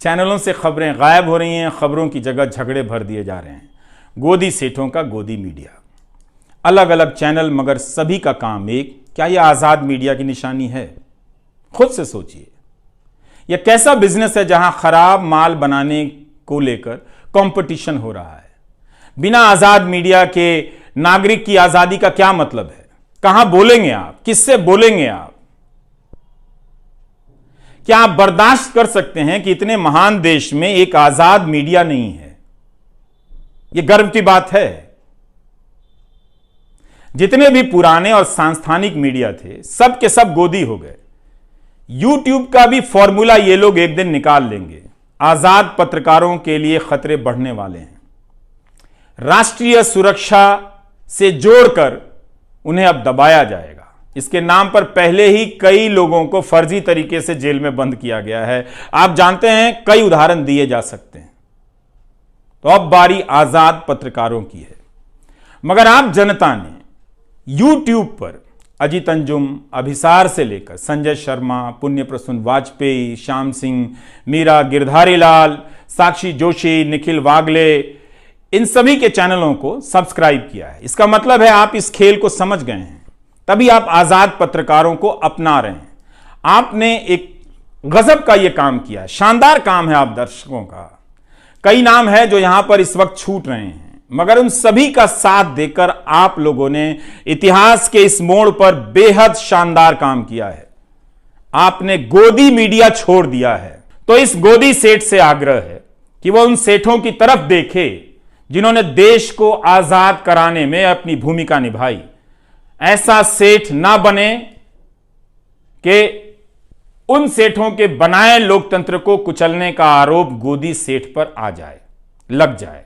चैनलों से खबरें गायब हो रही हैं, खबरों की जगह झगड़े भर दिए जा रहे हैं। गोदी सेठों का गोदी मीडिया, अलग अलग चैनल मगर सभी का काम एक। क्या यह आजाद मीडिया की निशानी है? खुद से सोचिए, यह कैसा बिजनेस है जहां खराब माल बनाने को लेकर कंपटीशन हो रहा है। बिना आजाद मीडिया के नागरिक की आजादी का क्या मतलब है? कहां बोलेंगे आप? किससे बोलेंगे आप? क्या आप बर्दाश्त कर सकते हैं कि इतने महान देश में एक आजाद मीडिया नहीं है? यह गर्व की बात है। जितने भी पुराने और सांस्थानिक मीडिया थे सब के सब गोदी हो गए। यूट्यूब का भी फॉर्मूला ये लोग एक दिन निकाल लेंगे। आजाद पत्रकारों के लिए खतरे बढ़ने वाले हैं। राष्ट्रीय सुरक्षा से जोड़कर उन्हें अब दबाया जाएगा। इसके नाम पर पहले ही कई लोगों को फर्जी तरीके से जेल में बंद किया गया है। आप जानते हैं, कई उदाहरण दिए जा सकते हैं। तो अब बारी आजाद पत्रकारों की है। मगर आप जनता ने यूट्यूब पर अजीत अंजुम, अभिसार से लेकर संजय शर्मा, पुण्य प्रसून वाजपेयी, श्याम सिंह मीरा, गिरधारी लाल, साक्षी जोशी, निखिल वागले, इन सभी के चैनलों को सब्सक्राइब किया है। इसका मतलब है आप इस खेल को समझ गए हैं, तभी आप आजाद पत्रकारों को अपना रहे हैं। आपने एक गजब का यह काम किया है, शानदार काम है आप दर्शकों का। कई नाम है जो यहां पर इस वक्त छूट रहे हैं, मगर उन सभी का साथ देकर आप लोगों ने इतिहास के इस मोड़ पर बेहद शानदार काम किया है। आपने गोदी मीडिया छोड़ दिया है। तो इस गोदी सेठ से आग्रह है कि वह उन सेठों की तरफ देखे जिन्होंने देश को आजाद कराने में अपनी भूमिका निभाई। ऐसा सेठ ना बने कि उन सेठों के बनाए लोकतंत्र को कुचलने का आरोप गोदी सेठ पर आ जाए, लग जाए।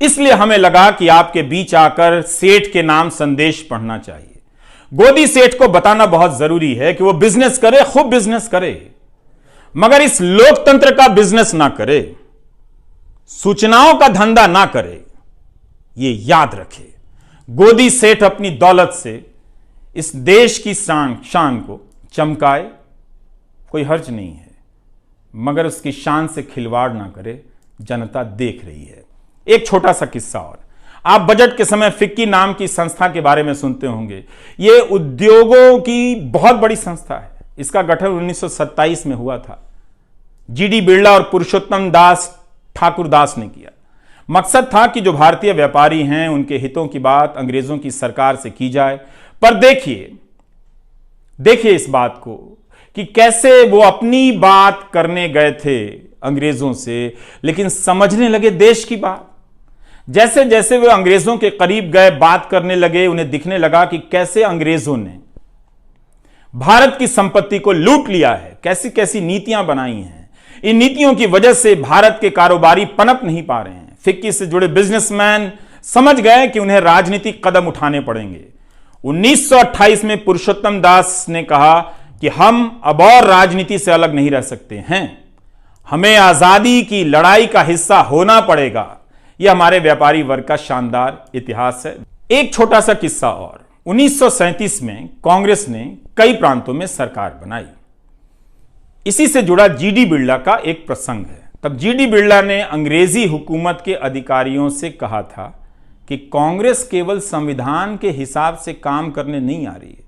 इसलिए हमें लगा कि आपके बीच आकर सेठ के नाम संदेश पढ़ना चाहिए। गोदी सेठ को बताना बहुत जरूरी है कि वो बिजनेस करे, खूब बिजनेस करे, मगर इस लोकतंत्र का बिजनेस ना करे, सूचनाओं का धंधा ना करे। ये याद रखे, गोदी सेठ अपनी दौलत से इस देश की शान को चमकाए, कोई हर्ज नहीं है, मगर उसकी शान से खिलवाड़ ना करे। जनता देख रही है। एक छोटा सा किस्सा और, आप बजट के समय फिक्की नाम की संस्था के बारे में सुनते होंगे। यह उद्योगों की बहुत बड़ी संस्था है। इसका गठन 1927 में हुआ था। जीडी बिरला और पुरुषोत्तम दास ठाकुरदास ने किया। मकसद था कि जो भारतीय व्यापारी हैं उनके हितों की बात अंग्रेजों की सरकार से की जाए। पर देखिए इस बात को कि कैसे वो अपनी बात करने गए थे अंग्रेजों से, लेकिन समझने लगे देश की बात। जैसे जैसे वे अंग्रेजों के करीब गए, बात करने लगे, उन्हें दिखने लगा कि कैसे अंग्रेजों ने भारत की संपत्ति को लूट लिया है, कैसी कैसी नीतियां बनाई हैं। इन नीतियों की वजह से भारत के कारोबारी पनप नहीं पा रहे हैं। फिक्की से जुड़े बिजनेसमैन समझ गए कि उन्हें राजनीतिक कदम उठाने पड़ेंगे। 1928 में पुरुषोत्तम दास ने कहा कि हम अब और राजनीति से अलग नहीं रह सकते हैं, हमें आजादी की लड़ाई का हिस्सा होना पड़ेगा। यह हमारे व्यापारी वर्ग का शानदार इतिहास है। एक छोटा सा किस्सा और, 1937 में कांग्रेस ने कई प्रांतों में सरकार बनाई। इसी से जुड़ा जीडी बिरला का एक प्रसंग है। तब जीडी बिरला ने अंग्रेजी हुकूमत के अधिकारियों से कहा था कि कांग्रेस केवल संविधान के हिसाब से काम करने नहीं आ रही है,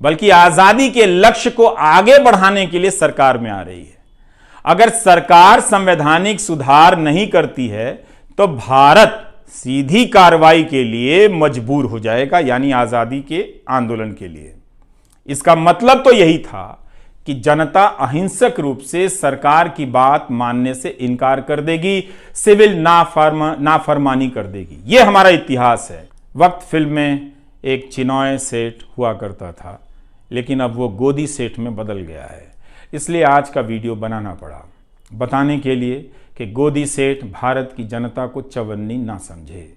बल्कि आजादी के लक्ष्य को आगे बढ़ाने के लिए सरकार में आ रही है। अगर सरकार संवैधानिक सुधार नहीं करती है तो भारत सीधी कार्रवाई के लिए मजबूर हो जाएगा, यानी आजादी के आंदोलन के लिए। इसका मतलब तो यही था कि जनता अहिंसक रूप से सरकार की बात मानने से इनकार कर देगी, सिविल नाफरमानी कर देगी। यह हमारा इतिहास है। वक्त फिल्म में एक चिनॉय सेठ हुआ करता था, लेकिन अब वो गोदी सेठ में बदल गया है। इसलिए आज का वीडियो बनाना पड़ा, बताने के लिए कि गोदी सेठ भारत की जनता को चवन्नी ना समझे।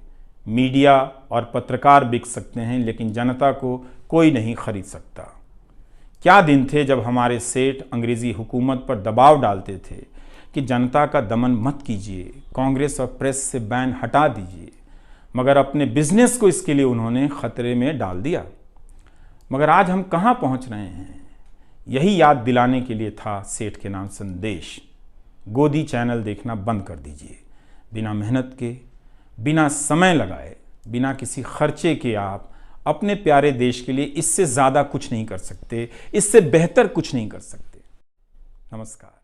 मीडिया और पत्रकार बिक सकते हैं, लेकिन जनता को कोई नहीं खरीद सकता। क्या दिन थे जब हमारे सेठ अंग्रेजी हुकूमत पर दबाव डालते थे कि जनता का दमन मत कीजिए, कांग्रेस और प्रेस से बैन हटा दीजिए, मगर अपने बिजनेस को इसके लिए उन्होंने खतरे में डाल दिया। मगर आज हम कहाँ पहुँच रहे हैं? यही याद दिलाने के लिए था सेठ के नाम संदेश। गोदी चैनल देखना बंद कर दीजिए। बिना मेहनत के, बिना समय लगाए, बिना किसी खर्चे के आप अपने प्यारे देश के लिए इससे ज़्यादा कुछ नहीं कर सकते, इससे बेहतर कुछ नहीं कर सकते। नमस्कार।